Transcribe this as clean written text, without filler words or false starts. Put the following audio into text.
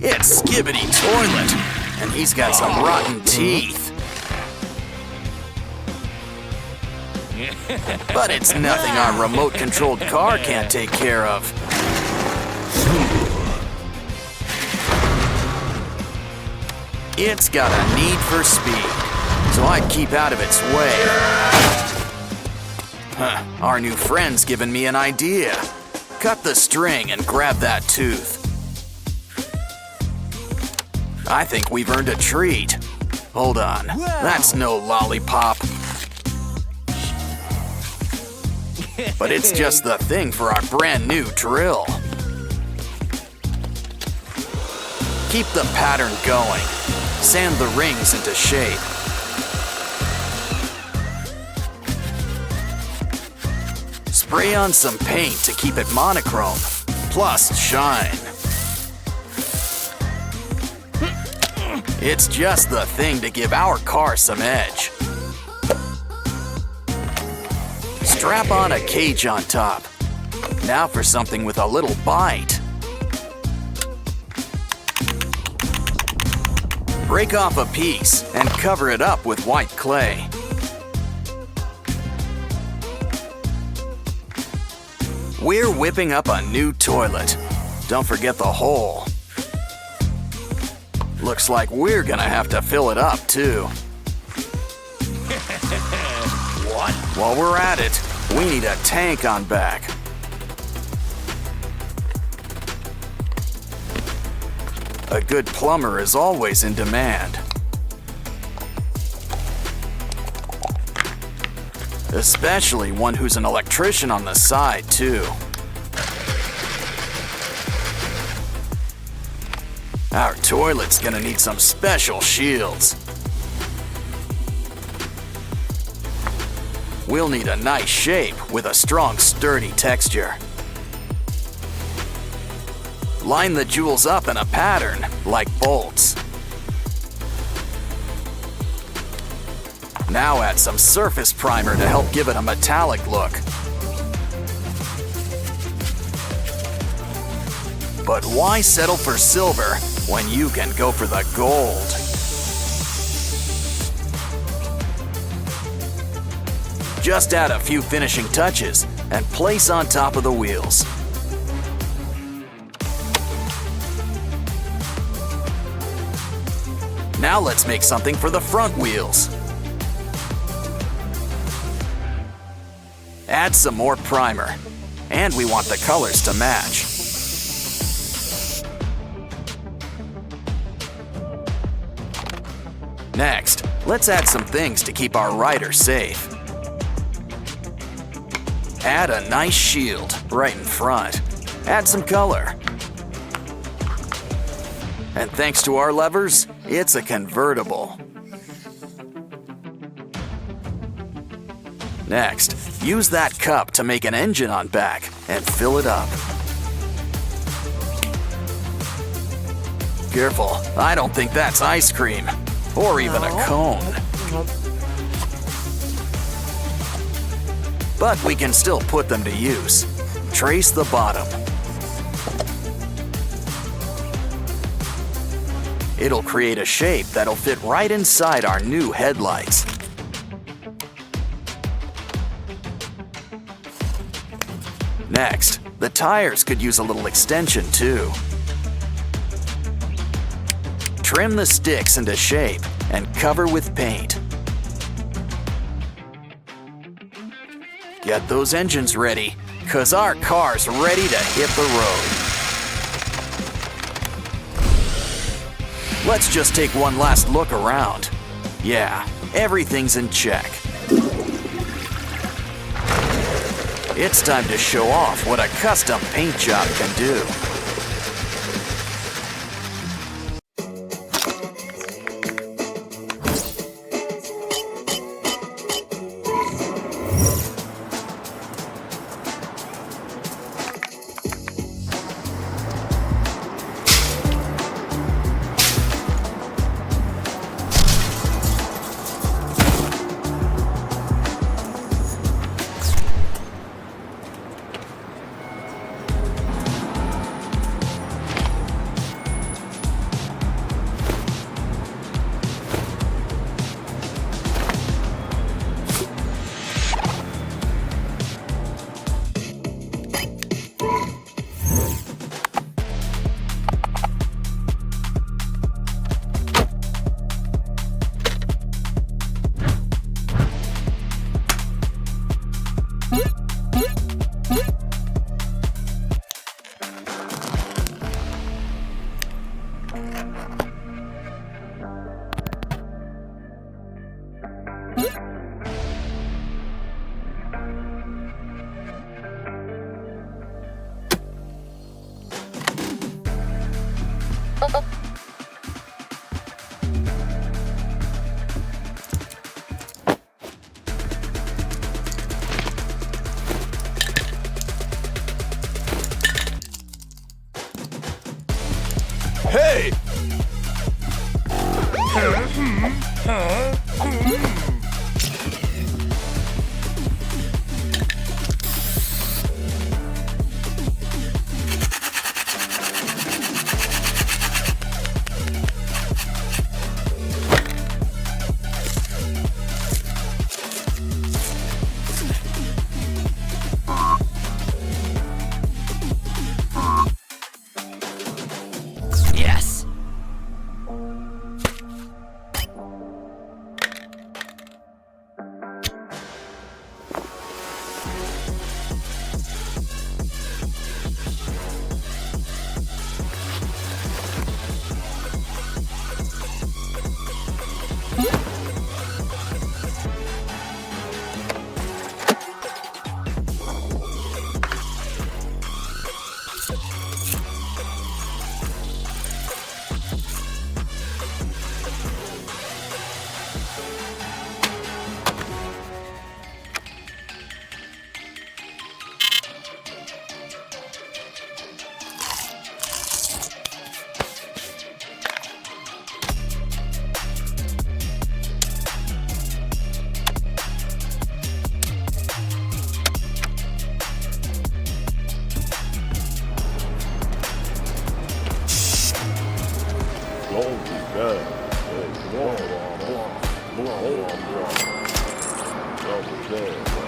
It's Skibidi Toilet, and he's got some rotten teeth. But it's nothing our remote-controlled car can't take care of. It's got a need for speed, so I'd keep out of its way. Our new friend's given me an idea. Cut the string and grab that tooth. I think we've earned a treat. Hold on, that's no lollipop. But it's just the thing for our brand new drill. Keep the pattern going. Sand the rings into shape. Spray on some paint to keep it monochrome, plus shine. It's just the thing to give our car some edge. Strap on a cage on top. Now for something with a little bite. Break off a piece and cover it up with white clay. We're whipping up a new toilet. Don't forget the hole. Looks like we're gonna have to fill it up too. What? While we're at it, we need a tank on back. A good plumber is always in demand. Especially one who's an electrician on the side, too. Our toilet's gonna need some special shields. We'll need a nice shape with a strong, sturdy texture. Line the jewels up in a pattern, like bolts. Now add some surface primer to help give it a metallic look. But why settle for silver when you can go for the gold? Just add a few finishing touches and place on top of the wheels. Now let's make something for the front wheels. Add some more primer, and we want the colors to match. Next, let's add some things to keep our rider safe. Add a nice shield right in front. Add some color. And thanks to our levers, it's a convertible. Next, use that cup to make an engine on back and fill it up. Careful, I don't think that's ice cream, or even a cone. But we can still put them to use. Trace the bottom. It'll create a shape that'll fit right inside our new headlights. Next, the tires could use a little extension too. Trim the sticks into shape and cover with paint. Get those engines ready, 'cause our car's ready to hit the road. Let's just take one last look around. Yeah, everything's in check. It's time to show off what a custom paint job can do. Hey! Yes! Double